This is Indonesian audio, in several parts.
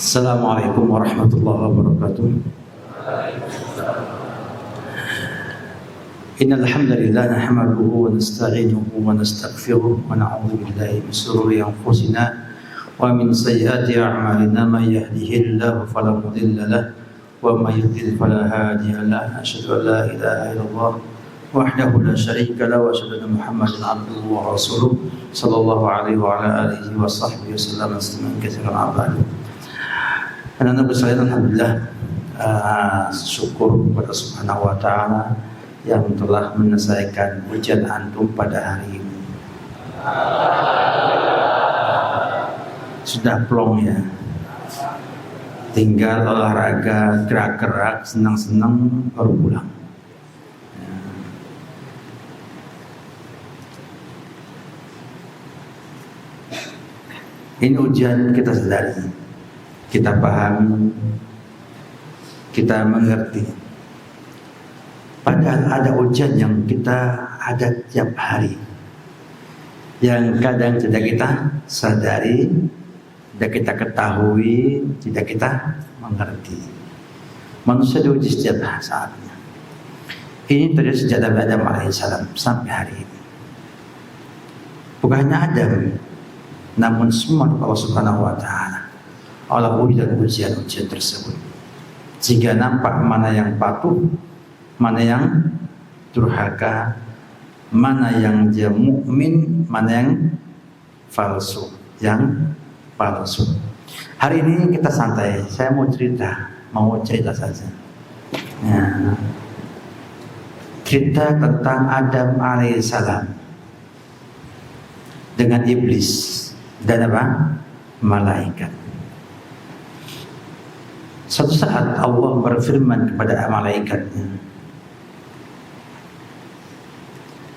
Assalamualaikum warahmatullahi wabarakatuh. Innal hamdalillah nahmaduhu wa nasta'inuhu wa nastaghfiruh wa na'udzu billahi min shururi anfusina wa min sayyiati a'malina. May yahdihillahu fala mudilla lahu wa may yudlil fala hadiya lahu. Asyhadu an la ilaha illallah wahdahu la syarika lahu wa asyhadu anna Muhammadan abduhu wa rasuluh sallallahu alaihi wa ala alihi wa sahbihi wasallam tasliman katsiran. Anak-anak sekalian, alhamdulillah, syukur kepada Subhanahu wa taala yang telah menyelesaikan ujian antum pada hari ini. Sudah plong ya. Tinggal olahraga, gerak-gerak, senang-senang baru pulang. Ini ujian kita sadari, kita pahami, kita mengerti. Padahal ada ujian yang kita ada tiap hari, yang kadang tidak kita sadari, tidak kita ketahui, tidak kita mengerti. Manusia diuji setiap saatnya. Ini terjadi sejak Nabi Adam alaihissalam sampai hari ini. Bukan hanya Adam, namun semua Allah Subhanahu wa taala Allah uji dan ujian-ujian tersebut, sehingga nampak mana yang patuh, mana yang durhaka, mana yang dia mukmin, mana yang palsu, Hari ini kita santai. Saya mau cerita saja. Ya. Cerita tentang Adam alaihissalam dengan iblis dan apa? Malaikat. Suatu saat Allah berfirman kepada malaikatnya,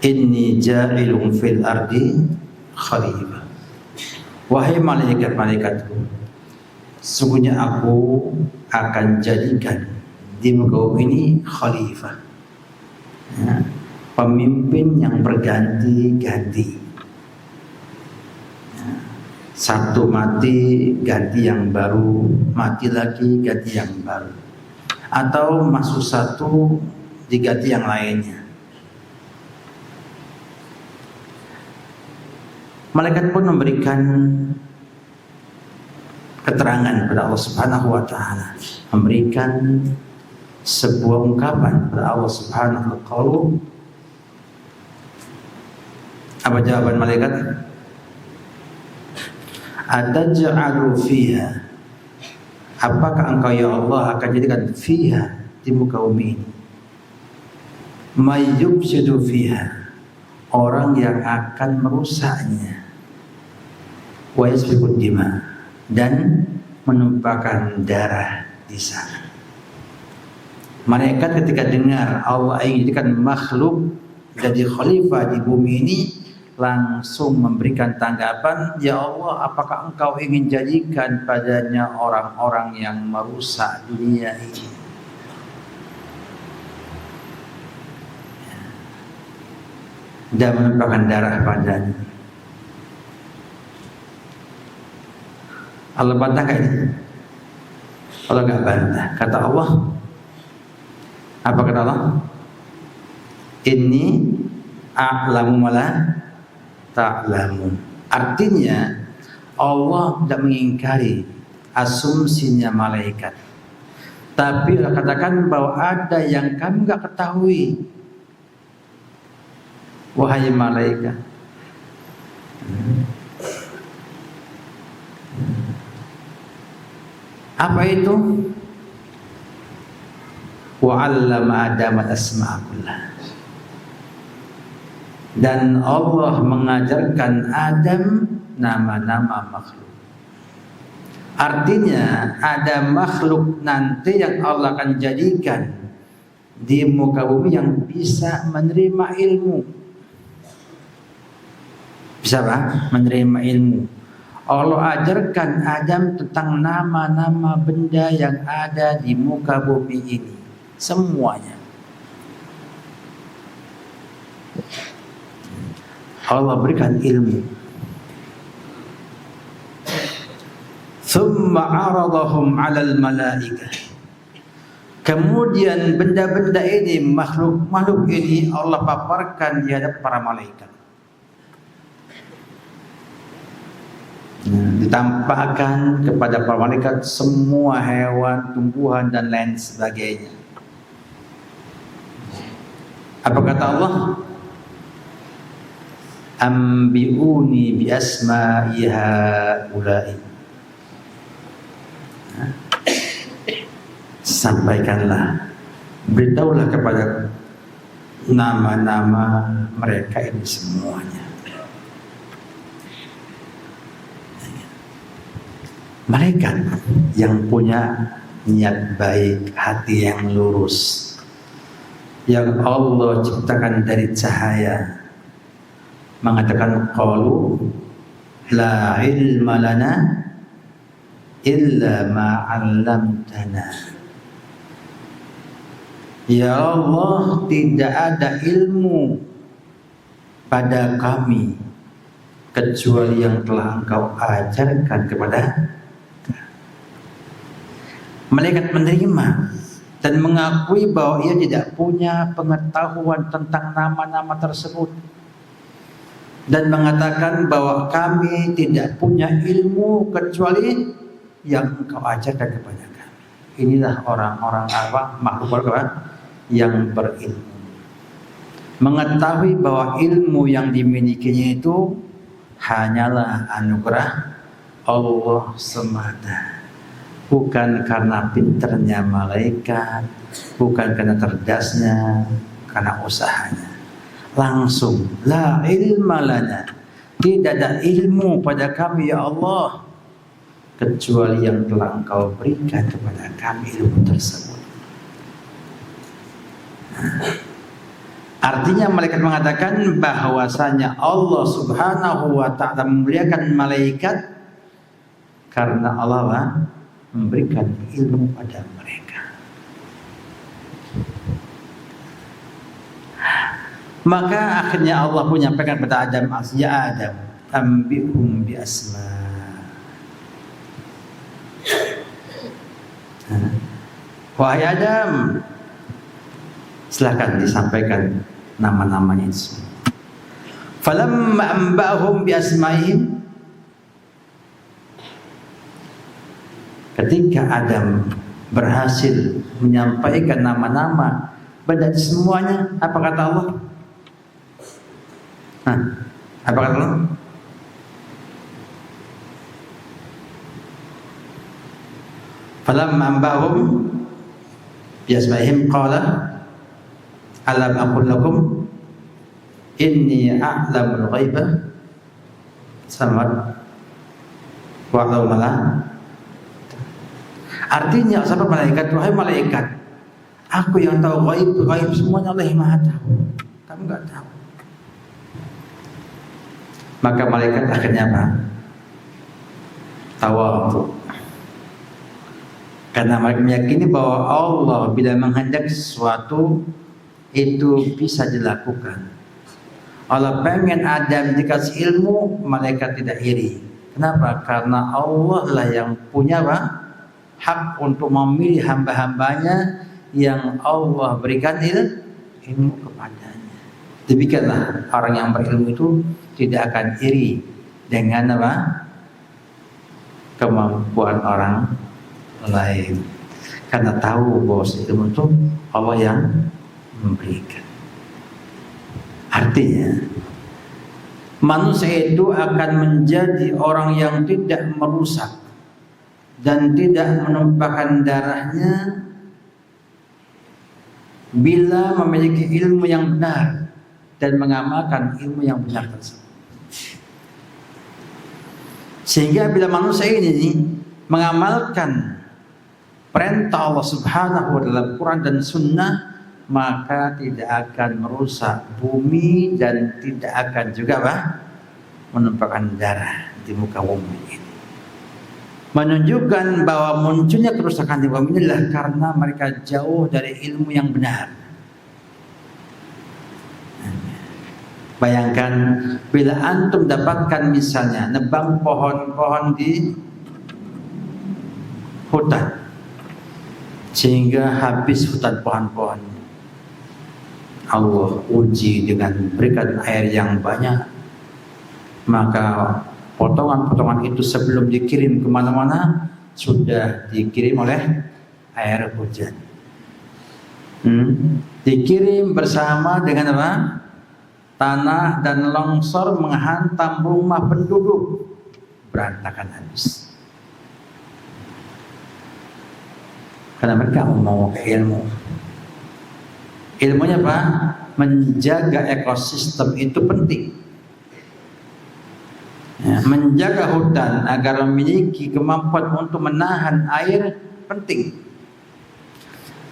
Inni ja'ilun fil ardi khalifah. Wahai malaikat-malaikatku, sesungguhnya aku akan jadikan di muka bumi ini khalifah, ya, pemimpin yang berganti-ganti. Satu mati, ganti yang baru, mati lagi, ganti yang baru. Atau masuk satu, diganti yang lainnya. Malaikat pun memberikan keterangan kepada Allah Subhanahu wa taala, memberikan sebuah ungkapan kepada Allah Subhanahu wa taala. Apa jawaban malaikat? Ataj'alu fiha, apakah engkau ya Allah akan jadikan fiha, di muka bumi ini, may yufsidu fiha, orang yang akan merusaknya, wa yasfiku dima, dan menumpahkan darah di sana. Malaikat ketika dengar Allah ingin jadikan makhluk jadi khalifah di bumi ini, langsung memberikan tanggapan, ya Allah, apakah engkau ingin jadikan padanya orang-orang yang merusak dunia ini? Dan menumpahkan darah padanya. Allah bantah gak ini? Allah gak bantah. Kata Allah, apa kata Allah? Inni a'lamu mala ta'lamun. Artinya Allah tidak mengingkari asumsinya malaikat, tapi Allah katakan bahwa ada yang kami tidak ketahui, wahai malaikat. Apa itu? Wa 'allama Adama al-asma'a kullaha. Dan Allah mengajarkan Adam nama-nama makhluk. Artinya ada makhluk nanti yang Allah akan jadikan di muka bumi yang bisa menerima ilmu. Bisa apa? Menerima ilmu. Allah ajarkan Adam tentang nama-nama benda yang ada di muka bumi ini, semuanya. Allah berikan ilmu. thumma aradahum 'alal malaikah. Kemudian benda-benda ini, makhluk-makhluk ini Allah paparkan di hadapan para malaikat. Ditampakkan kepada para malaikat semua hewan, tumbuhan dan lain sebagainya. Apa kata Allah? Ambiuni bi asma'i haula'i. Sampaikanlah, beritahulah kepada nama-nama mereka ini semuanya. Malaikat yang punya niat baik, hati yang lurus, yang Allah ciptakan dari cahaya, mengatakan qalu la ilma lana illa ma 'allamtana. Ya Allah, tidak ada ilmu pada kami kecuali yang telah Engkau ajarkan kepada. Malaikat menerima dan mengakui bahwa ia tidak punya pengetahuan tentang nama-nama tersebut, dan mengatakan bahwa kami tidak punya ilmu kecuali yang Engkau ajarkan kepada kami. Inilah orang-orang apa, makhluk yang berilmu, mengetahui bahwa ilmu yang dimilikinya itu hanyalah anugerah Allah semata. Bukan karena pinternya malaikat, bukan karena cerdasnya, karena usahanya. Langsung, la ilma lana, tidak ada ilmu pada kami ya Allah kecuali yang telah Engkau berikan kepada kami ilmu tersebut. Artinya malaikat mengatakan bahwasanya Allah Subhanahu wa ta'ala memuliakan malaikat karena Allah memberikan ilmu pada mereka. Maka akhirnya Allah pun menyampaikan kepada Adam, ya Adam, ambihum bi asma. Wahai Adam, silakan disampaikan nama-namanya itu. Falamma ambahum bi asmaihim, ketika Adam berhasil menyampaikan nama-nama benda semuanya, apa kata Allah? Apa kata Allah? Falamma ambahum bi asmaihim qala alam aqul lakum inni a'lamul ghaiba samad wa a'lamu. Artinya sahabat malaikat, wahai malaikat, aku yang tahu gaib semuanya Allah yang maha tahu, kamu enggak tahu. Maka malaikat akhirnya apa? Tawadhu. Karena mereka meyakini bahwa Allah bila menghendaki sesuatu itu bisa dilakukan. Allah pengen Adam dikasih ilmu, malaikat tidak iri. Kenapa? Karena Allah lah yang punya hak untuk memilih hamba-hambanya yang Allah berikan ilmu kepadanya. Demikianlah orang yang berilmu itu tidak akan iri dengan kemampuan orang lain, karena tahu bahwa ilmu itu Allah yang memberikan. Artinya manusia itu akan menjadi orang yang tidak merusak dan tidak menumpahkan darahnya bila memiliki ilmu yang benar dan mengamalkan ilmu yang benar tersebut. Sehingga bila manusia ini mengamalkan perintah Allah Subhanahu wa ta'ala Quran dan Sunnah, maka tidak akan merusak bumi dan tidak akan juga menumpahkan darah di muka bumi ini. Menunjukkan bahwa munculnya kerusakan di bumi ini adalah karena mereka jauh dari ilmu yang benar. Bayangkan bila antum dapatkan misalnya nebang pohon-pohon di hutan sehingga habis hutan pohon-pohon. Allah uji dengan berikan air yang banyak, maka potongan-potongan itu sebelum dikirim kemana-mana sudah dikirim oleh air hujan. Dikirim bersama dengan apa? Tanah dan longsor menghantam rumah penduduk, berantakan habis. Karena mereka mau ke ilmu. Ilmunya apa? Menjaga ekosistem itu penting. Ya, menjaga hutan agar memiliki kemampuan untuk menahan air penting.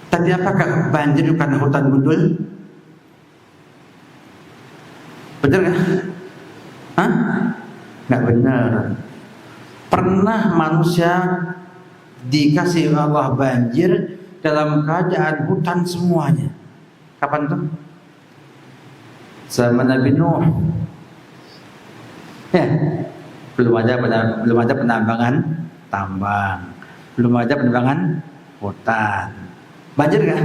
Tapi apakah banjir karena hutan gundul? Benar kan? Hah? Nggak benar. Pernah manusia dikasih Allah banjir dalam keadaan hutan semuanya. Kapan tuh? Zaman Nabi Nuh. Ya, belum ada penambangan tambang, belum ada penambangan hutan. Banjir kan?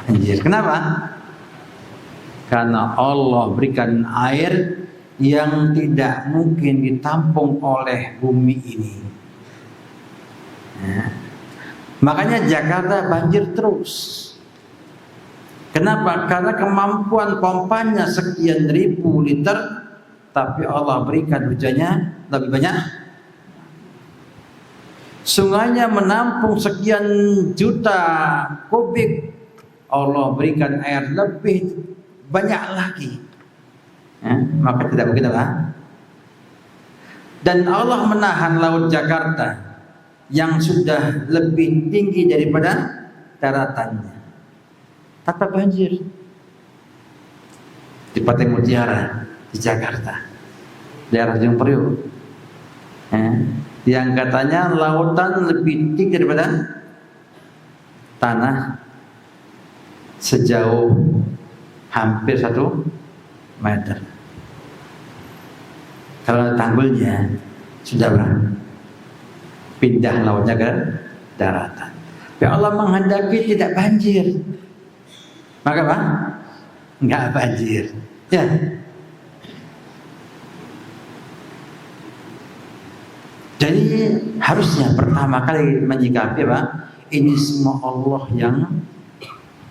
Banjir. Kenapa? Karena Allah berikan air yang tidak mungkin ditampung oleh bumi ini. Ya. Makanya Jakarta banjir terus. Kenapa? Karena kemampuan pompanya sekian ribu liter, tapi Allah berikan hujannya lebih banyak. Sungainya menampung sekian juta kubik, Allah berikan air lebih banyak lagi. Ya, maka tidak begitu lah. Dan Allah menahan laut Jakarta yang sudah lebih tinggi daripada daratannya, tanpa banjir. Di Pantai Mutiara di Jakarta, daerah Tanjung Priok, yang katanya lautan lebih tinggi daripada tanah sejauh hampir 1 meter. Kalau tanggulnya sudah pindah lautnya ke daratan. Ya Allah menghendaki tidak banjir, maka apa? Enggak banjir. Ya. Jadi harusnya pertama kali menyikapi apa? Ini semua Allah yang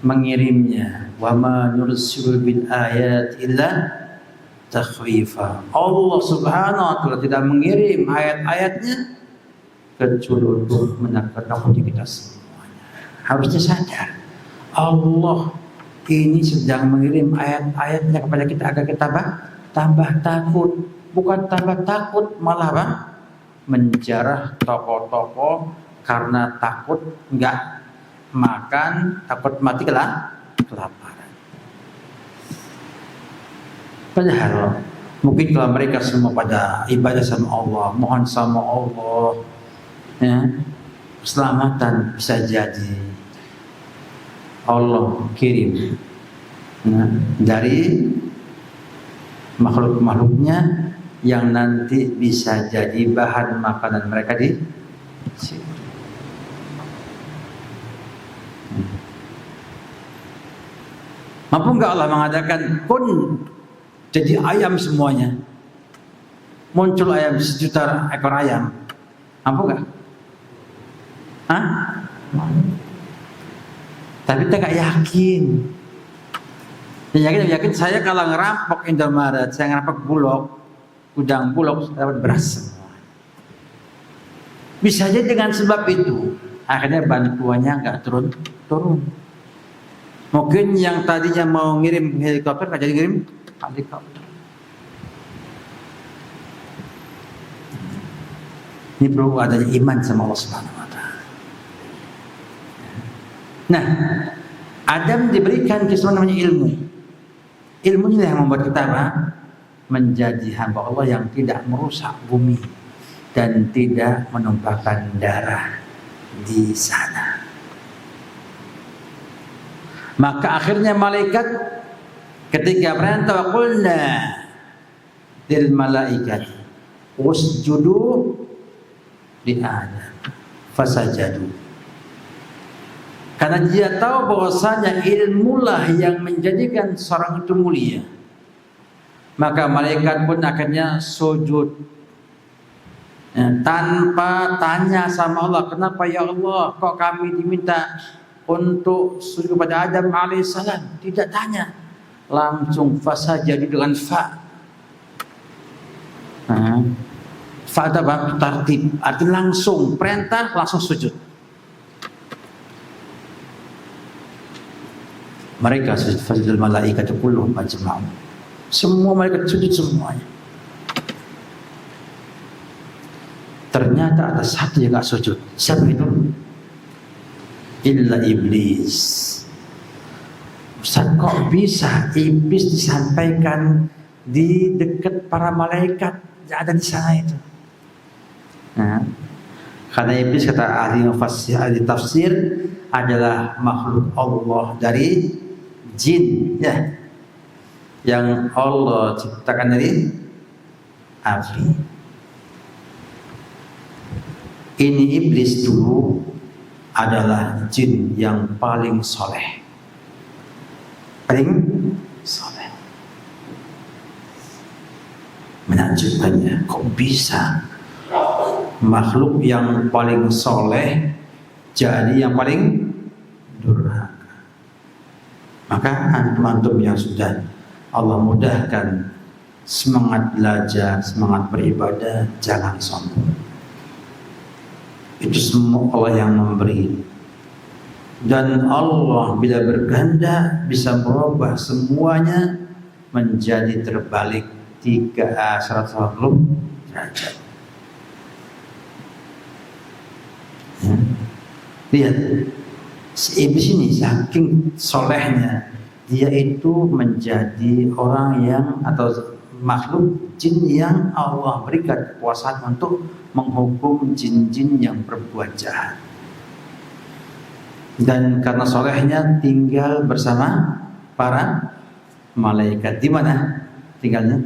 mengirimnya. Wa ma nursilu bil ayat illa takhwifa. Allah Subhanahu wa taala tidak mengirim ayat-ayatnya kecuali untuk menakut-nakuti kita semuanya. Harusnya sadar Allah ini sedang mengirim ayat-ayatnya kepada kita agar kita tambah takut. Bukan tambah takut, malah apa? Menjarah tokoh-tokoh karena takut enggak makan, takut mati kelaparan. Padahal mungkin kalau mereka semua pada ibadah sama Allah, mohon sama Allah, ya, keselamatan bisa jadi Allah kirim dari makhluk-makhluknya yang nanti bisa jadi bahan makanan mereka di sini. Mampu enggak Allah mengadakan pun jadi ayam semuanya? Muncul ayam 1 juta ekor ayam. Mampu enggak? Hah? Tapi kita enggak yakin. Yakin saya kalau ngerampok Indomaret, saya ngerampok Bulog, gudang Bulog, saya dapat beras semua. Bisa aja dengan sebab itu akhirnya bantuannya enggak turun. Mungkin yang tadinya mau ngirim helikopter nggak jadi ngirim helikopter. Ini perlu adanya iman sama Allah Subhanahu wa taala. Nah, Adam diberikan kesemuanya namanya ilmu. Ilmu ini yang membuat kita apa? Menjadi hamba Allah yang tidak merusak bumi dan tidak menumpahkan darah di sana. Maka akhirnya malaikat ketika perintah qulna lil malaikat usjudu di Adam. Fasajadu. Karena dia tahu bahwasanya ilmulah yang menjadikan seorang itu mulia. Maka malaikat pun akhirnya sujud. Tanpa tanya sama Allah, kenapa ya Allah kok kami diminta untuk sujud kepada Adam alaihissalam? Tidak tanya, langsung fasajadu dengan fa. Fa ada bab tartib, artinya langsung perintah langsung sujud. Mereka sujud, fasajadul malaikatu kulluhum ajma'un. Semua malaikat sujud semuanya. Ternyata ada satu yang gak sujud. Siapa itu? Illa iblis. Ustaz, kok bisa iblis disampaikan di dekat para malaikat yang ada di sana itu? Karena iblis kata ahli tafsir adalah makhluk Allah dari jin, ya, yang Allah ciptakan dari api. Ini iblis dulu adalah jin yang paling soleh, paling soleh. Menakjubkannya, kok bisa makhluk yang paling soleh jadi yang paling durhaka? Maka antum-antum yang sudah Allah mudahkan semangat belajar, semangat beribadah, jangan sombong. Itu semua Allah yang memberi. Dan Allah bila berkehendak bisa merubah semuanya menjadi terbalik 180 derajat. Lihat, si iblis ini saking solehnya, dia itu menjadi orang yang atau makhluk jin yang Allah berikan kekuasaan untuk menghukum jin-jin yang berbuat jahat. Dan karena solehnya tinggal bersama para malaikat. Di mana tinggalnya?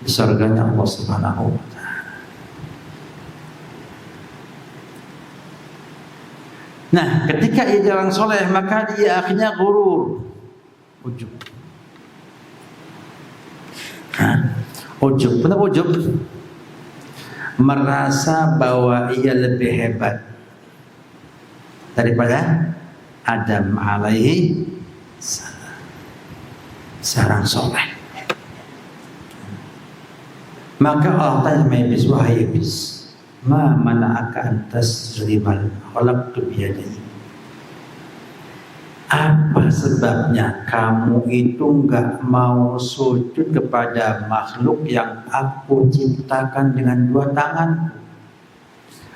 Di surganya Allah Subhanahu wa ta'ala. Nah, ketika ia orang soleh, maka dia akhirnya gurur, ujub. Ujub, kenapa ujub? Merasa bahwa ia lebih hebat daripada Adam alaihi salam, seorang soleh. Maka Allah tanya iblis, wahai iblis, ma mana'aka an taslimal khalaqtu biyadayya. Apa sebabnya kamu itu enggak mau sujud kepada makhluk yang aku ciptakan dengan 2 tangan?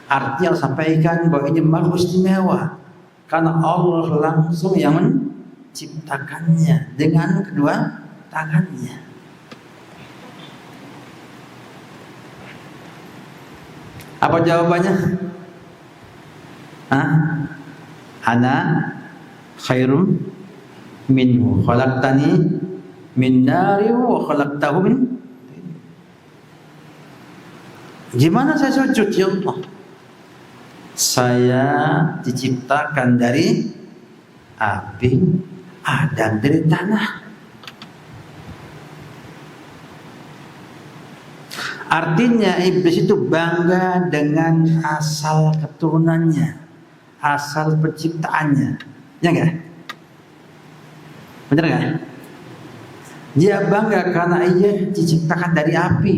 Artinya sampaikan bahwa ini makhluk istimewa karena Allah langsung yang menciptakannya dengan kedua tangannya. Apa jawabannya? Ana khairum minhu khalaqtani min nari wa khalaqtahu min. Gimana saya sujud ya Allah? Saya diciptakan dari api, Adam dari tanah. Artinya iblis itu bangga dengan asal keturunannya, asal penciptaannya. Ya enggak? Benar enggak? Dia bangga karena ia diciptakan dari api.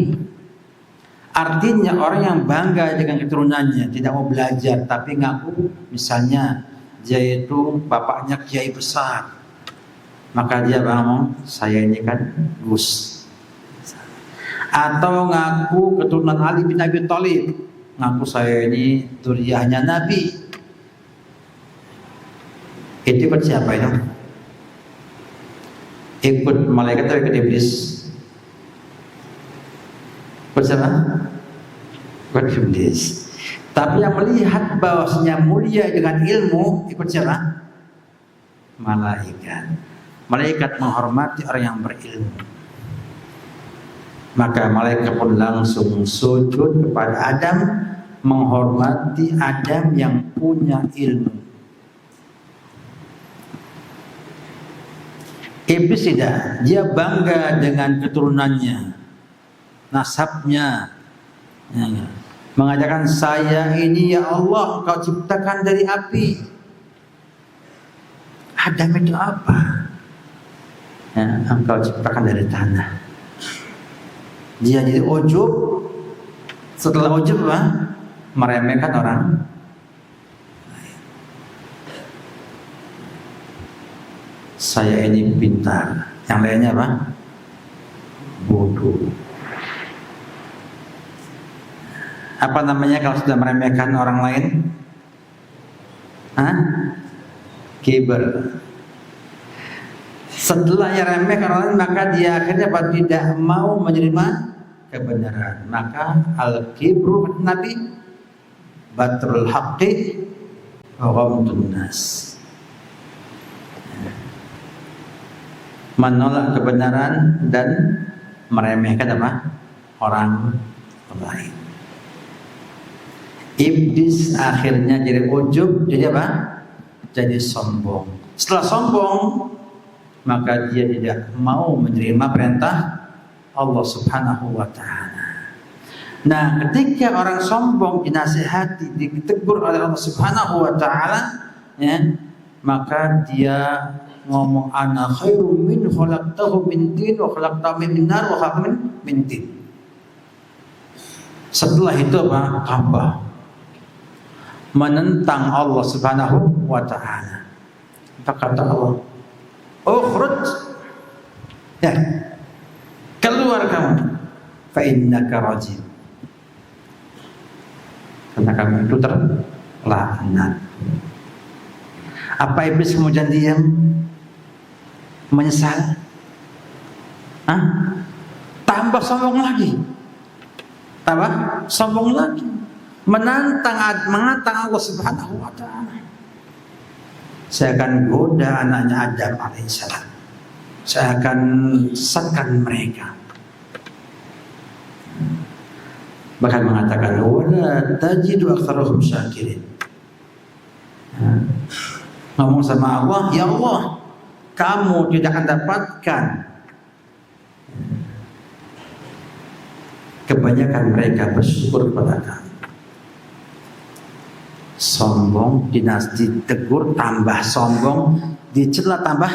Artinya orang yang bangga dengan keturunannya, tidak mau belajar tapi ngaku, misalnya dia itu bapaknya kiai besar, maka dia ngomong saya ini kan Gus. Atau ngaku keturunan Ali bin Abi Thalib, ngaku saya ini duriyahnya Nabi. Itu ikut siapa itu? Ikut malaikat atau ikut iblis? Ikut siapa? Ikut iblis. Tapi yang melihat bahwasanya mulia dengan ilmu, ikut siapa? Malaikat. Malaikat menghormati orang yang berilmu. Maka malaikat pun langsung sujud kepada Adam menghormati Adam yang punya ilmu. Iblis tidak, dia bangga dengan keturunannya, nasabnya, mengatakan saya ini ya Allah Kau ciptakan dari api. Adam itu apa? Ya, Engkau ciptakan dari tanah. Dia jadi ujub. Setelah ujub apa? Meremehkan orang. Saya ini pintar. Yang lainnya apa? Bodoh. Apa namanya kalau sudah meremehkan orang lain? Hah? Kiber. Setelah remehkan orang lain, maka dia akhirnya tidak mau menerima kebenaran. Maka al-kibru Nabi batrul haqqi wa ghamdun nas. Menolak kebenaran dan meremehkan apa? Orang lain. Iblis akhirnya jadi ujub, jadi apa? Jadi sombong. Setelah sombong, maka dia tidak mau menerima perintah Allah Subhanahu wa ta'ala. Nah, ketika orang sombong dinasihati, ditegur oleh Allah Subhanahu wa ta'ala, ya, maka dia ngomong ana khairum min khalaqtahu min tin wa khalaqtahu min nar wa khalaqtahu min tin. Setelah itu apa? Tambah menentang Allah Subhanahu wa ta'ala. Kata Allah, ukhruj, ya, keluar kamu, fa innaka rajim, karena kamu itu terlaknat. Apa iblis kemudian diam? Menyesal? Hah? Tambah sombong lagi. Tambah sombong lagi. Menantang Allah Subhanahu wa ta'ala. Saya akan goda anaknya Adam alaihissalam. Saya akan sesatkan mereka. Bahkan mengatakan wala tajidu aktsarahum syakirin. Ngomong sama Allah, ya Allah, kamu tidak akan dapatkan kebanyakan mereka bersyukur kepada kamu. Sombong, ditegur tambah sombong, dicela tambah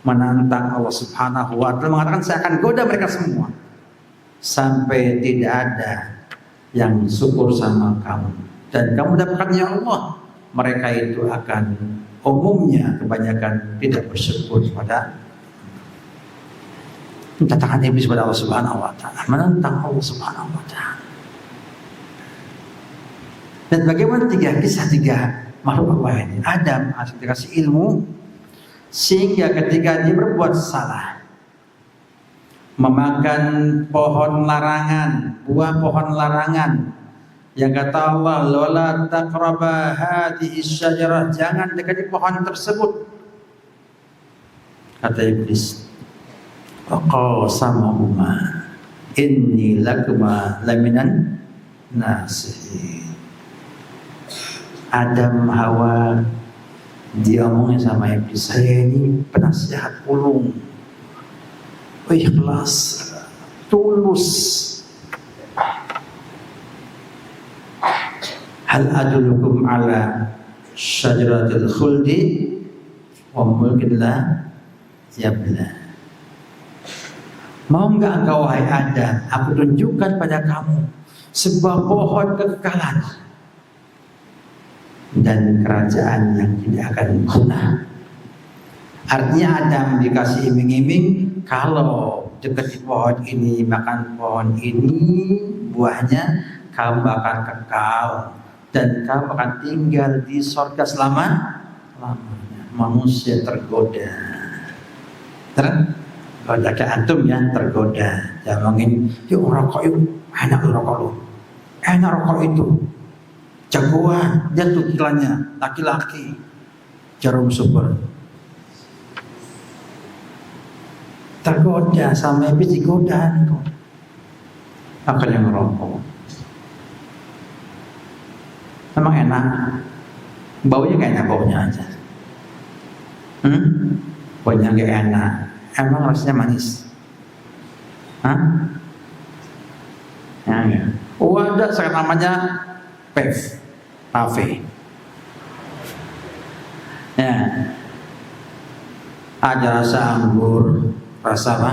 menantang Allah Subhanahu wa ta'ala, mengatakan saya akan goda mereka semua sampai tidak ada yang syukur sama kamu, dan kamu dapatkan ya Allah, mereka itu akan umumnya kebanyakan tidak bersyukur kepada. Menantang iblis kepada Allah Subhanahu wa ta'ala, menantang Allah Subhanahu wa ta'ala. Dan bagaimana tiga makhluk Allah ini? Adam dikasih ilmu sehingga ketika dia berbuat salah, memakan pohon larangan, buah pohon larangan, yang kata Allah, "Lola taqraba hadhihi syajarah," jangan dekati pohon tersebut. Kata iblis, "Aqasamahuma inni lakuma laminan nasihin." Adam Hawa diomongin sama iblis, saya ini penasihat ulung, ikhlas, tulus. Hal adulukum ala syajaratil khuldi wa mulkin la yabla. Mau enggak engkau wahai Adam, aku tunjukkan pada kamu sebuah pohon kekekalan dan kerajaan yang tidak akan punah. Artinya Adam dikasih iming-iming, kalau dekat di pohon ini, makan pohon ini, buahnya kamu akan kekal dan kamu akan tinggal di surga selama-lamanya. Manusia tergoda. Tergoda kayak antum ya, tergoda. Jangan yuk rokok yuk, enak rokok lu, enak rokok itu. Jagoan, dia tuh iklannya, laki-laki, jarum super. Tergoda sama iblis, digoda itu. Akan yang merokok. Memang enak. Baunya kayak enak baunya aja. Baunya gak enak. Emang rasanya manis. Ya. Oh, ada sekarang namanya pave. Ya. Ada rasa anggur, rasa apa?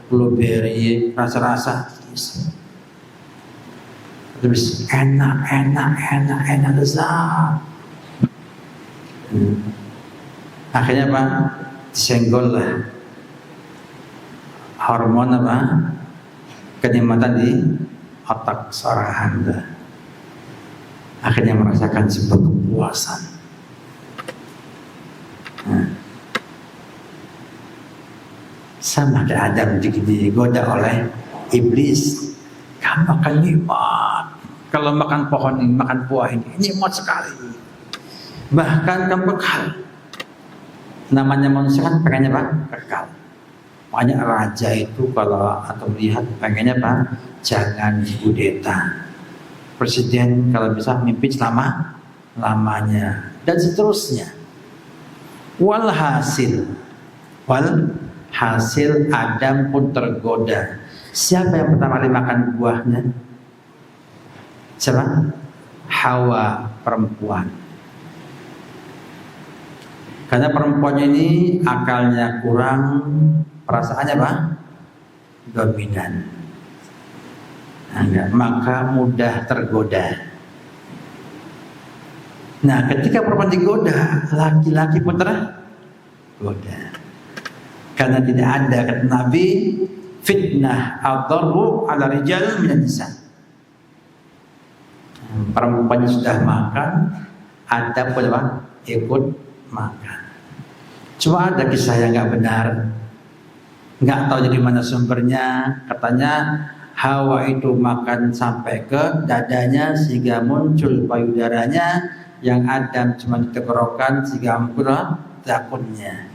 Blueberry, rasa-rasa. Terus enak, lezat. Akhirnya apa? Disenggol lah hormon apa? Kenikmatan di otak seorang hamba. Akhirnya merasakan sebuah kepuasan. Sama kayak Adam digoda oleh iblis. Kamu makan nikmat. Kalau makan pohon ini, makan buah ini, nikmat sekali. Bahkan kamu kekal. Namanya manusia kan pengennya apa? Kekal. Makanya raja itu kalau atau melihat pengennya apa? Jangan dikudeta. Presiden kalau bisa memimpin lamanya dan seterusnya. Walhasil Adam pun tergoda. Siapa yang pertama kali makan buahnya? Siapa? Hawa, perempuan. Karena perempuannya ini akalnya kurang, perasaannya apa? Dominan. Maka mudah tergoda. Nah, ketika perempuan digoda, laki-laki pun tergoda. Karena tidak ada, kata Nabi, fitnah ad-darru ala rijal minan nisa. Perempuan sudah makan, ada pun apa? Ikut makan. Cuma ada kisah yang nggak benar, nggak tahu dari mana sumbernya. Katanya Hawa itu makan sampai ke dadanya sehingga muncul payudaranya, yang Adam cuma di tenggorokan sehingga muncul zakunnya.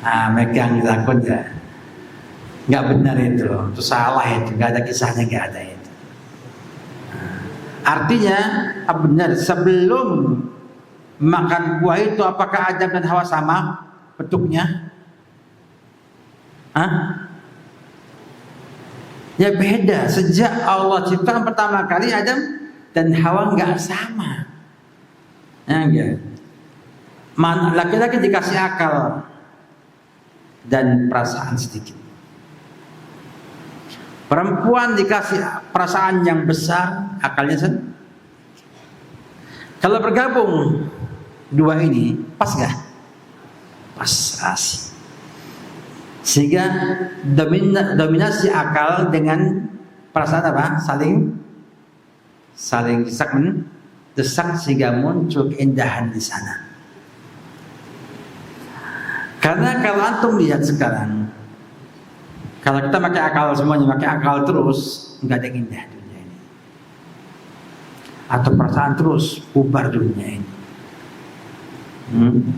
Megang zakunnya. Nggak benar itu salah itu, nggak ada kisahnya, nggak ada itu. Artinya benar, sebelum makan buah itu apakah Adam dan Hawa sama bentuknya? Ya beda. Sejak Allah ciptakan pertama kali Adam dan Hawa nggak sama. Enggak. Laki-laki dikasih akal dan perasaan sedikit. Perempuan dikasih perasaan yang besar, akalnya sedikit. Kalau bergabung dua ini, pas nggak? Pas asik. Sehingga dominasi akal dengan perasaan apa? Saling desak sehingga muncul keindahan di sana. Karena kalau antum lihat sekarang, kalau kita pakai akal semuanya, pakai akal terus, nggak ada yang indah dunia ini. Atau perasaan terus, bubar dunia ini.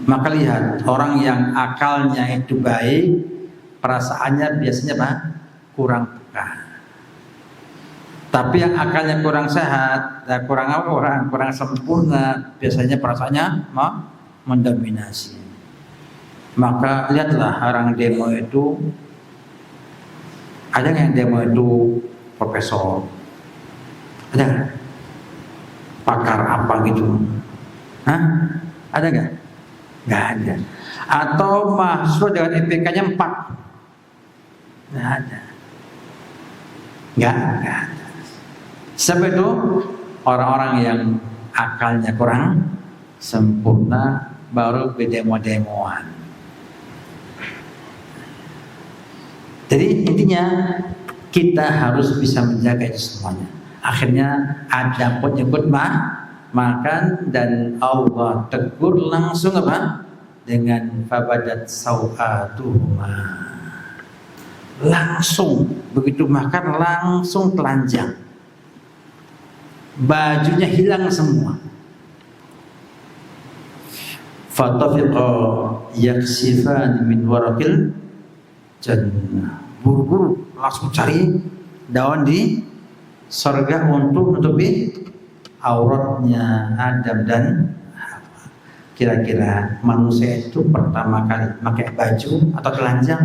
Maka lihat, orang yang akalnya itu baik, perasaannya biasanya apa? Kurang peka. Tapi yang akalnya kurang sehat, kurang sempurna, biasanya perasaannya mendominasi. Maka lihatlah orang demo itu, ada yang demo itu profesor, ada pakar apa gitu, ada nggak? Nggak ada. Atau mahasiswa dengan IPK-nya 4, nggak ada. Nggak ada. Siapa itu? Orang-orang yang akalnya kurang sempurna, baru berdemo-demoan. Jadi intinya kita harus bisa menjaga itu semuanya. Akhirnya Adam pun ikut makan dan Allah tegur langsung apa? Dengan fabadat sau'atuhuma. Langsung begitu makan langsung telanjang. Bajunya hilang semua. Fatafiqa yaksifan min warakil jannah. Buru-buru langsung cari daun di surga untuk menutupi auratnya Adam dan Hawa. Kira-kira manusia itu pertama kali pakai baju atau telanjang?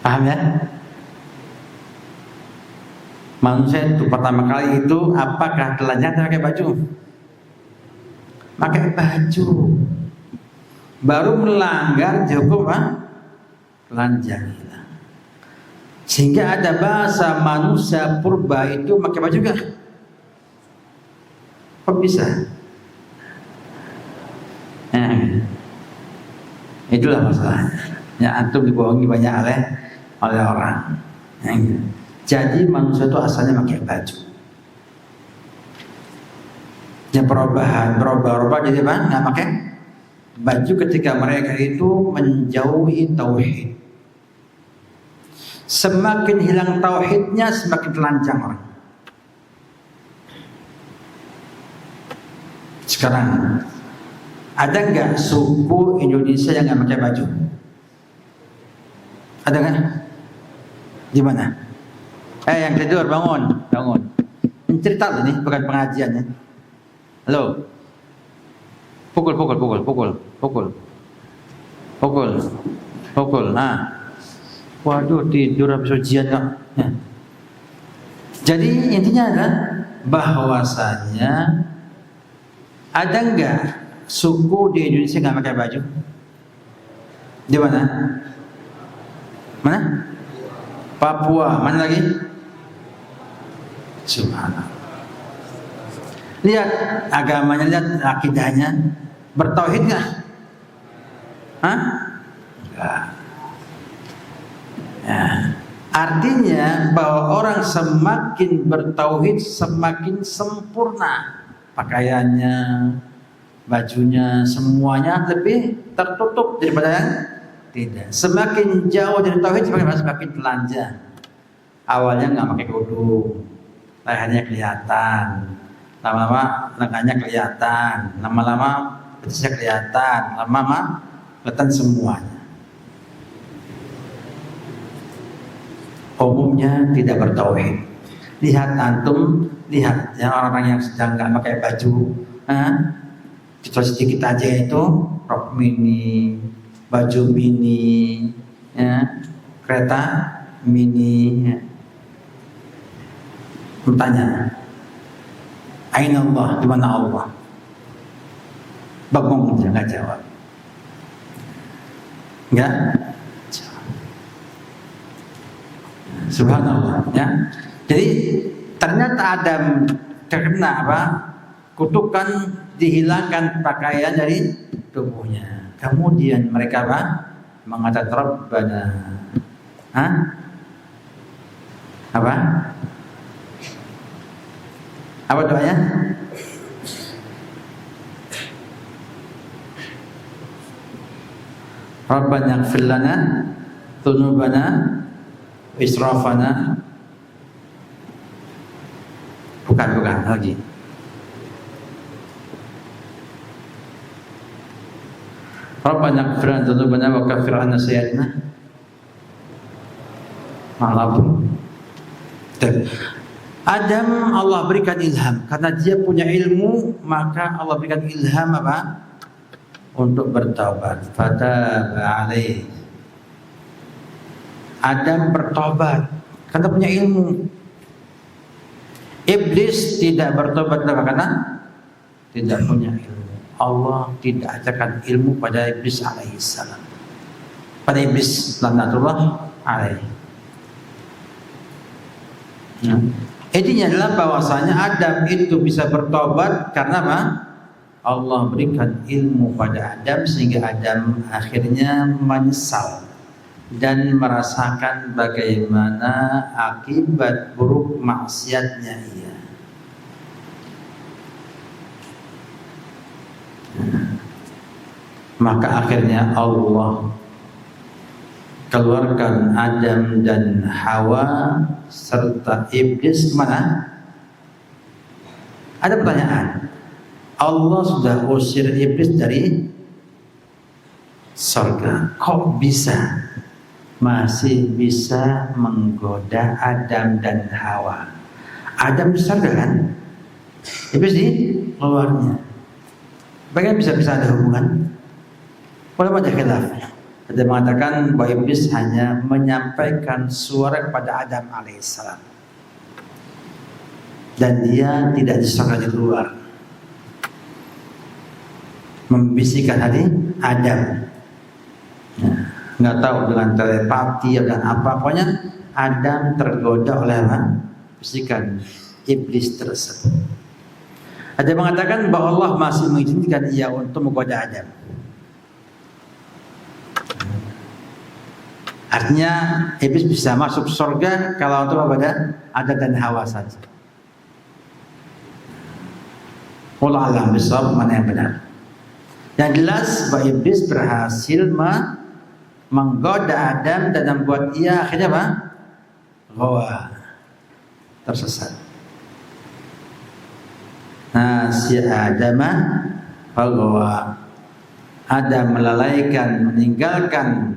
Paham ya? Manusia itu pertama kali itu apakah telanjang atau pakai baju? Pakai baju. Baru melanggar hukum telanjang. Sehingga ada bahasa manusia purba itu pakai baju gak? Kok bisa? Itulah masalahnya. Ya, antum dibohongi banyak oleh orang. Jadi manusia itu asalnya pakai baju. Ya berubah jadi apa? Nggak pakai baju ketika mereka itu menjauhi tauhid. Semakin hilang tauhidnya, semakin telanjang orang. Sekarang ada nggak suku Indonesia yang nggak pakai baju? Ada nggak? Di mana? Yang tidur bangun. Cerita ini bukan pengajiannya. Halo. Pukul. Nah. Waduh, tidur habis ujian kok. Ya. Jadi intinya adalah bahwasanya ada nggak suku di Indonesia nggak pakai baju? Di mana? Mana? Papua. Mana lagi? Subhanallah. Lihat agamanya, lihat akidahnya. Bertauhid nggak? Enggak. Ya. Artinya bahwa orang semakin bertauhid semakin sempurna pakaiannya, bajunya, semuanya lebih tertutup daripada yang tidak. Semakin jauh dari tauhid semakin telanjang. Awalnya nggak pakai kerudung, lehernya kelihatan, lama-lama lengannya kelihatan, lama-lama betisnya kelihatan, lama-lama kelihatan semuanya. Umumnya tidak bertauhid. Lihat antum, lihat yang orang-orang yang sedang nggak pakai baju, kita sedikit aja itu rok mini, baju mini, kereta mini. Bertanya, Aina Allah, di mana Allah? Bengong dia nggak jawab. Enggak? Subhanallah, ya. Jadi ternyata Adam terkena apa? Kutukan, dihilangkan pakaian dari tubuhnya. Kemudian mereka apa? Mengatakan Rabbana. Apa? Apa doanya? Rabbana ighfir lana dzunubana israfana. Bukan lagi. Rabbana ighfir lana dzunubana wa kaffir 'anna sayyi'atina. Adam Allah berikan ilham karena dia punya ilmu, maka Allah berikan ilham apa? Untuk bertaubat. Fataba alaih. Adam bertobat karena punya ilmu. Iblis tidak bertobat karena tidak punya ilmu. Allah tidak ajarkan ilmu pada iblis alaihissalam. Pada iblis laknatullah alaihi. Intinya adalah bahwasanya Adam itu bisa bertobat karena apa? Allah berikan ilmu pada Adam sehingga Adam akhirnya menyesal dan merasakan bagaimana akibat buruk maksiatnya ia. Maka akhirnya Allah keluarkan Adam dan Hawa serta iblis kemana? Ada pertanyaan. Allah sudah usir iblis dari surga. Kok bisa masih bisa menggoda Adam dan Hawa. Adam besar kan? Iblis di luarnya. Bagaimana bisa ada hubungan? Walaupun ada khilaf. Ada mengatakan bahwa iblis hanya menyampaikan suara kepada Adam alaihissalam. Dan dia tidak diserahkan di luar. Membisikkan hati Adam. Nah, nggak tahu dengan telepati dan apa, pokoknya Adam tergoda oleh apa? Bisikan iblis tersebut. Ada yang mengatakan bahwa Allah masih mengizinkan ia untuk menggoda Adam. Artinya iblis bisa masuk surga kalau untuk menggoda Adam dan Hawa saja. Wallahu a'lam bishawab, mana yang benar. Yang jelas bahwa iblis berhasil menggoda Adam dan membuat ia akhirnya apa? Ghawa, tersesat. Nah, si Adam ghawa. Adam melalaikan, meninggalkan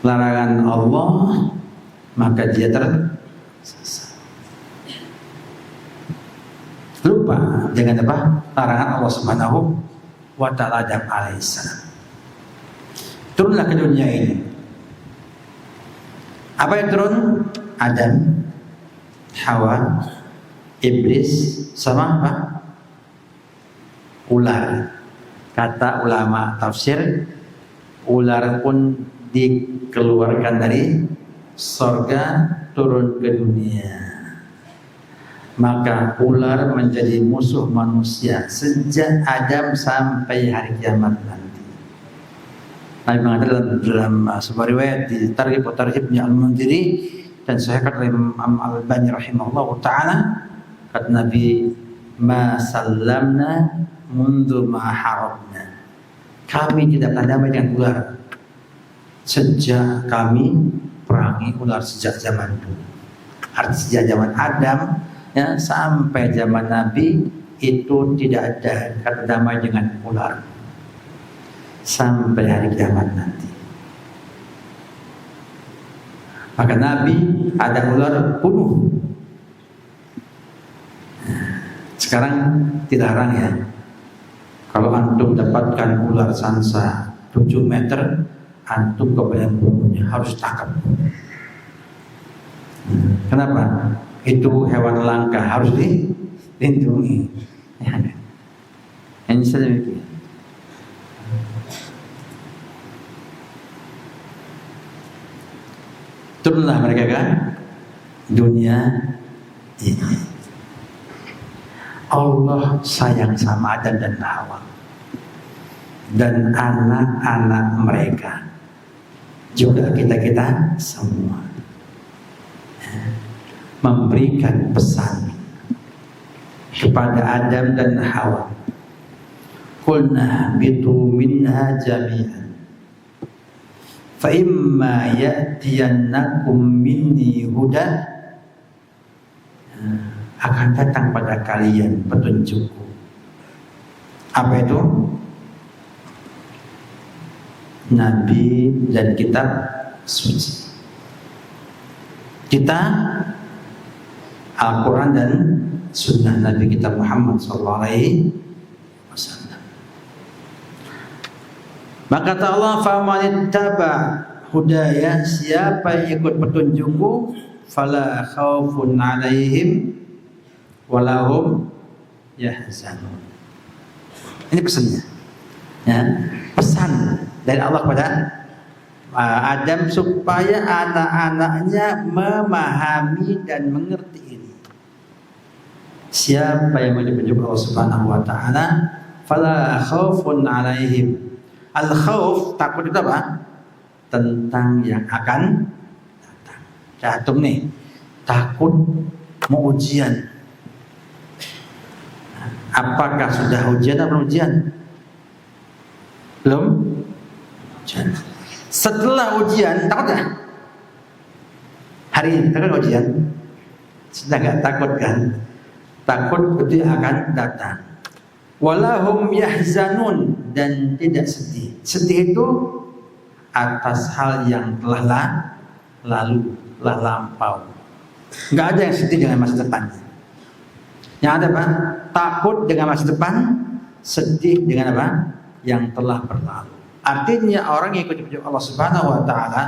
larangan Allah, maka dia tersesat. Lupa dengan apa? Larangan Allah Subhanahu wa ta'ala Adam alaihissalam. Turunlah ke dunia ini. Apa yang turun? Adam, Hawa, iblis, sama apa? Ular. Kata ulama tafsir, ular pun dikeluarkan dari surga turun ke dunia. Maka ular menjadi musuh manusia sejak Adam sampai hari kiamat nanti. Nabi mengatakan dalam sebuah riwayat di Targhib wa Tarhibnya Al-Mundhiri dan sahihkan oleh Imam Al-Albani rahimahullah taala, kata Nabi, ma sallamna mundu ma harabna. Kami tidak pernah damai dengan ular sejak kami perangi ular sejak zaman dulu. Artinya sejak zaman Adam ya, sampai zaman Nabi itu tidak ada kata damai dengan ular sampai hari kiamat nanti. Maka Nabi ada ular bunuh. Sekarang dilarang ya. Kalau antum dapatkan ular sansa 7 meter, antum kepada bunuhnya, harus tangkap. Kenapa? Itu hewan langka, harus dilindungi. Ini saja demikian. Turunlah mereka kan dunia ini. Allah sayang sama Adam dan Hawa dan anak-anak mereka, juga kita semua, memberikan pesan kepada Adam dan Hawa. Qulna bitu minha jami'an fa imma ya'tiyannakum minni huda, akan datang pada kalian petunjukku. Apa itu? Nabi dan kitab suci. Kita Al-Quran dan Sunnah Nabi kita Muhammad SAW. Maka kata Allah, famanittaba hudaya, siapa yang ikut petunjukku, fala khaufun alaihim walahum yahzanun. Ini pesannya, ya, pesan dari Allah kepada Adam supaya anak-anaknya memahami dan mengerti ini. Siapa yang mengikuti Allah Subhanahu wa taala, fala khaufun alaihim. Al-khauf, takut itu apa? Tentang yang akan datang. Jatuh nih, takut mau ujian. Apakah sudah ujian atau belum ujian? Belum ujian. Setelah ujian, takut gak? Hari ini takut ujian? Sudah gak takut kan? Takut itu akan datang. Walahum yahzanun, dan tidak sedih. Sedih itu atas hal yang telah lalu, telah lampau. Nggak ada yang sedih dengan masa depannya. Yang ada apa? Takut dengan masa depan, sedih dengan apa? Yang telah berlalu. Artinya orang yang ikut petunjuk Allah Subhanahu wa taala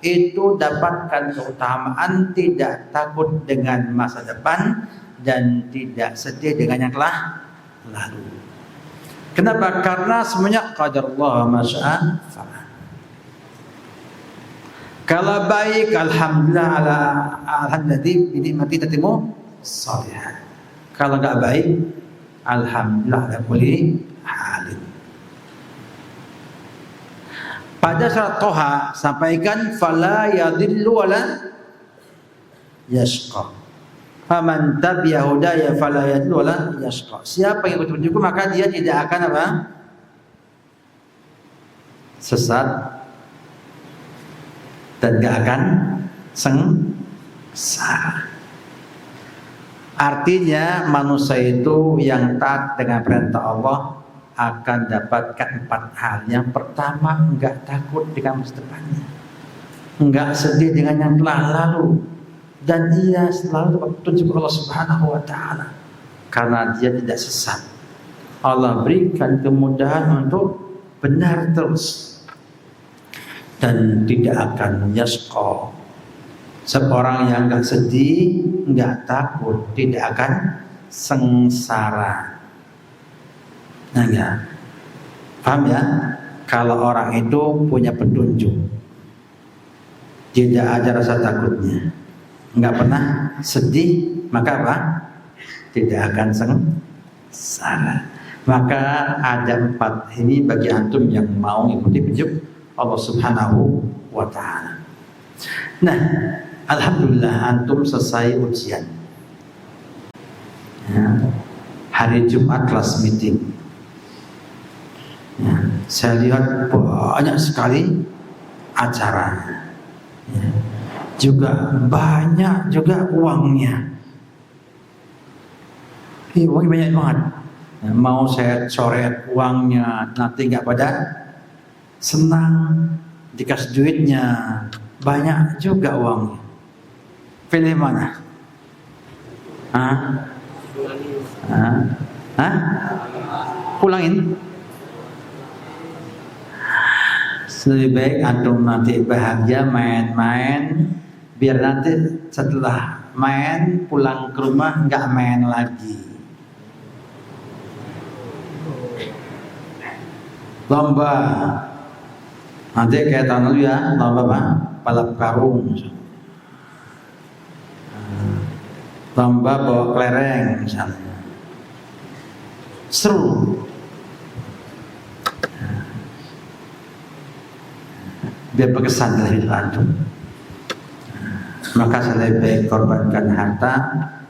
itu dapatkan keutamaan tidak takut dengan masa depan dan tidak sedih dengan yang telah lalu. Kenapa? Karena semuanya qadarullah ma syaa fa'al. Kalau baik, alhamdulillah ala alhamdulillah bi nikmati tatimu shalihat. Kalau enggak baik, alhamdulillah ala kulli halin. Pada surat Toha sampaikan fala yadhillu wala yashqa. Faman tabi'a hudaya fala yadhillu wala yashqa. Siapa yang ikut petunjukku maka dia tidak akan apa? Sesat dan gak akan sengsara. Artinya manusia itu yang taat dengan perintah Allah akan dapatkan 4 hal. Yang pertama, enggak takut dengan masa depannya, enggak sedih dengan yang telah lalu, dan ia selalu dapat petunjuk Allah Subhanahu wa taala karena dia tidak sesat. Allah berikan kemudahan untuk benar terus dan tidak akan yasqa. Seorang yang enggak sedih, enggak takut, tidak akan sengsara. Nah ya, paham ya? Kalau orang itu punya petunjuk, tidak ada rasa takutnya, nggak pernah sedih, maka apa? Tidak akan sengsara. Maka ada 4 ini bagi antum yang mau ikuti petunjuk Allah Subhanahu wa taala. Nah, alhamdulillah antum selesai ujian. Ya, hari Jumat kelas meeting. Ya, saya lihat banyak sekali acaranya, ya, juga banyak juga uangnya. Uangnya banyak banget. Ya, mau saya coret uangnya, nanti nggak pada senang dikasih duitnya, banyak juga uangnya. Pilih mana? Hah? Hah? Hah? Pulangin. Lebih baik antum nanti bahagia main-main, biar nanti setelah main pulang ke rumah nggak main lagi. Lomba nanti kayak tahun lalu ya, lomba apa? Balap karung, lomba bawa kelereng misalnya, seru. Biar berkesan dari antum. Maka saya lebih baik korbankan harta,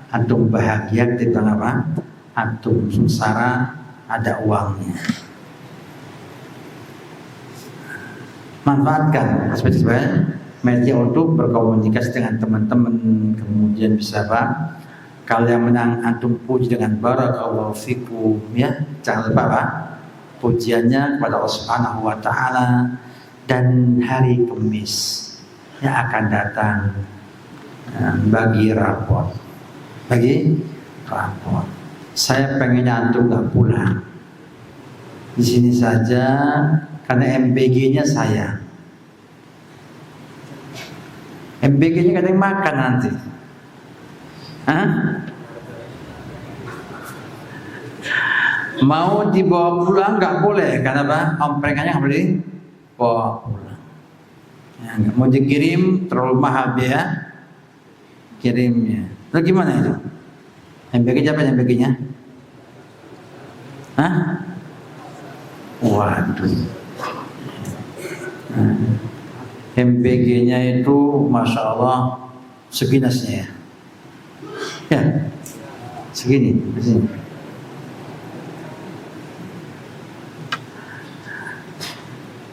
antum bahagia ketimbang apa? Antum sengsara ada uangnya. Manfaatkan sebagai media untuk berkomunikasi dengan teman-teman, kemudian bisa apa? Kalau yang menang antum puji dengan barakallahu fikum, ya jangan lupa apa? Pujiannya kepada Allah Subhanahu wa taala. Dan hari Kamis yang akan datang bagi rapor, saya pengennya antum nggak pulang, di sini saja karena MBG-nya saya. MBG-nya kadang makan nanti. Hah? Mau dibawa pulang nggak boleh, karena apa? Omprengannya nggak boleh bawa pulang. Ya, nggak mau dikirim terlalu mahal ya kirimnya. Lalu gimana itu? MBG siapa MBG-nya? Hah? Waduh. MBG-nya itu masya Allah seginasnya ya. Ya, segini.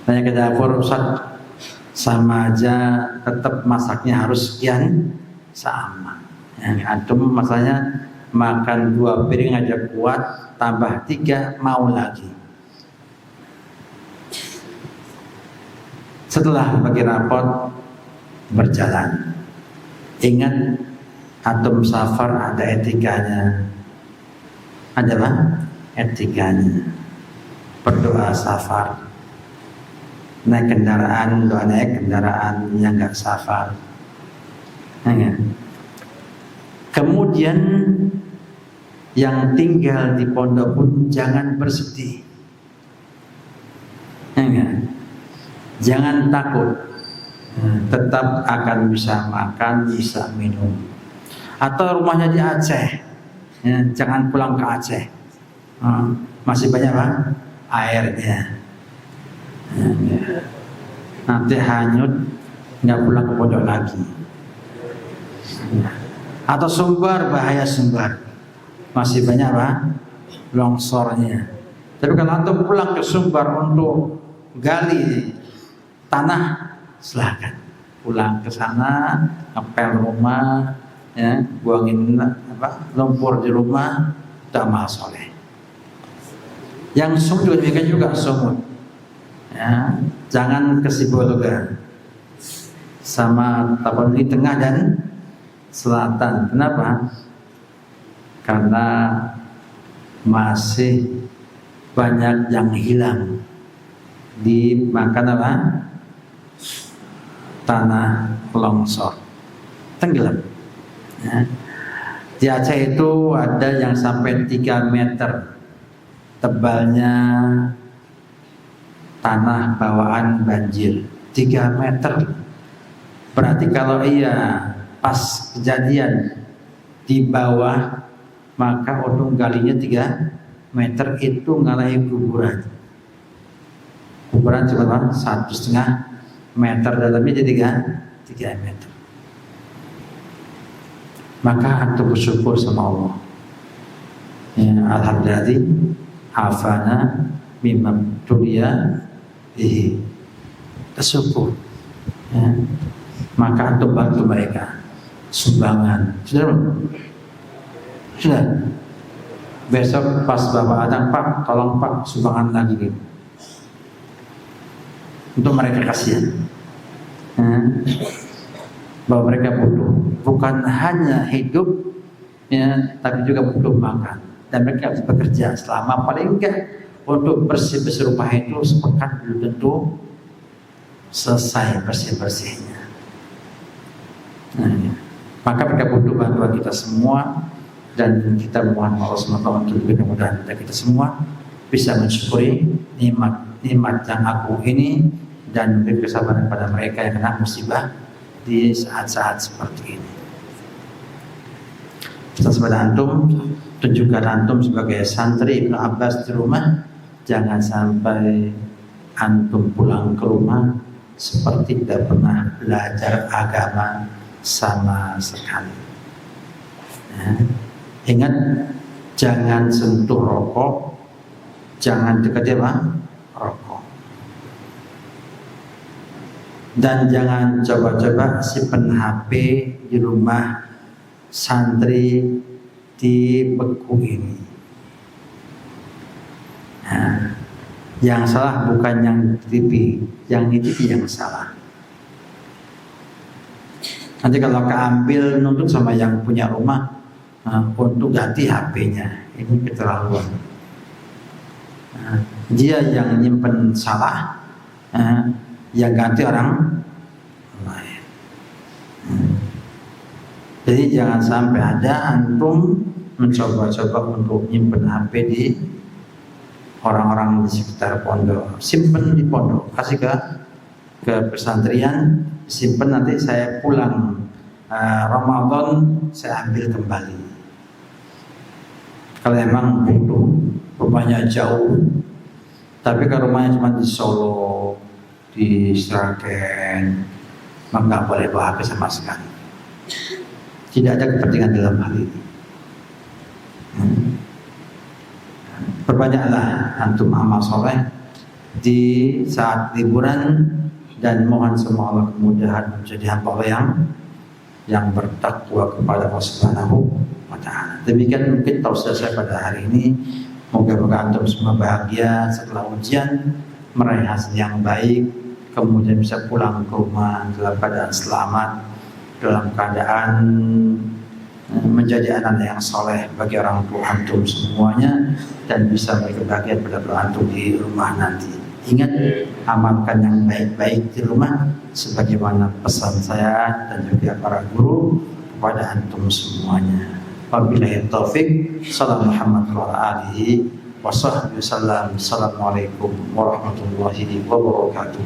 Tanya ke dapur, Ustaz, sama aja tetap masaknya harus sekian sama. Yang antum masalahnya makan 2 piring aja kuat, tambah 3 mau lagi. Setelah bagi rapot berjalan, ingat antum safar ada etikanya. Adalah etikanya. Berdoa safar. Naik kendaraan, doa naik kendaraan yang nggak safar. Ya. Kemudian yang tinggal di pondok pun jangan bersedih. Ya. Jangan takut, tetap akan bisa makan, bisa minum. Atau rumahnya di Aceh, ya, jangan pulang ke Aceh, masih banyak Pak airnya. Ya. Nanti hanyut, nggak pulang ke pondok lagi. Ya. Atau Sumbar, bahaya Sumbar, masih banyak Pak longsornya. Tapi kalau antum pulang ke Sumbar untuk gali tanah, silahkan pulang ke sana, ngepel rumah, ya, buangin lumpur di rumah, itu amal soleh. Yang sumut juga sumut, ya, jangan ke Sibolga sama Tapanuli Tengah dan Selatan. Kenapa? Karena masih banyak yang hilang dimakan apa? Tanah longsor, tenggelam. Ya. Di Aceh itu ada yang sampai 3 meter tebalnya tanah bawaan banjir, 3 meter. Berarti kalau iya pas kejadian di bawah, maka untung galinya 3 meter itu ngalahin kuburan. Kuburan cuma 1,5 meter, dalamnya jadi 3 meter. Maka antum bersyukur sama Allah. Ya, alhamdulillah afana mimma tulia bihi. Bersyukur. Ya. Maka antum bantu mereka sumbangan. Sudah belum? Sudah. Besok pas Bapak datang, Pak, tolong Pak sumbangan lagi gitu. Untuk mereka kasihan, bahwa mereka butuh, bukan hanya hidup, ya, tapi juga butuh makan. Dan mereka harus bekerja selama paling enggak untuk bersih-bersih rumah itu sepekan belum tentu selesai bersih-bersihnya. Maka mereka butuh bantuan kita semua, dan kita mohon Allah SWT untuk mudah-mudahan kita semua bisa mensyukuri nikmat yang agung ini dan memberi kesabaran pada mereka yang kena musibah di saat-saat seperti ini. Pesan kepada antum, tunjukkan antum sebagai santri Ibnu Abbas di rumah, jangan sampai antum pulang ke rumah seperti tidak pernah belajar agama sama sekali. Ya. Ingat, jangan sentuh rokok, jangan dekat rokok, dan jangan coba-coba simpen HP di rumah santri di beku ini. Nah, yang salah bukan yang TV, yang di TV yang salah. Nanti kalau keambil nuntut sama yang punya rumah, untuk ganti HP-nya, ini keterlaluan. Dia yang nyimpen salah, yang ganti orang lain. Jadi jangan sampai ada antum mencoba-coba untuk nyimpen HP di orang-orang di sekitar pondok. Simpen di pondok, kasih ke pesantren, simpen, nanti saya pulang Ramadan saya ambil kembali. Kalau emang butuh, rumahnya jauh, tapi kalau rumahnya cuma di Solo, di Sragen, maka nggak boleh bawa HP sama sekali. Tidak ada kepentingan dalam hal ini. Perbanyaklah antum amal soleh di saat liburan, dan mohon semua Allah kemudahan menjadi hamba Allah yang bertakwa kepada Allah Subhanahu wa Ta'ala. Demikian mungkin tausiah saya pada hari ini. Moga-moga antum semua bahagia setelah ujian, meraih hasil yang baik, kemudian bisa pulang ke rumah dalam keadaan selamat, dalam keadaan menjadi anak yang soleh bagi orang tua antum semuanya, dan bisa memberi kebahagiaan pada antum di rumah nanti. Ingat, amalkan yang baik-baik di rumah sebagaimana pesan saya dan juga para guru kepada antum semuanya. Wabillahi taufik. Assalamualaikum warahmatullahi wabarakatuh.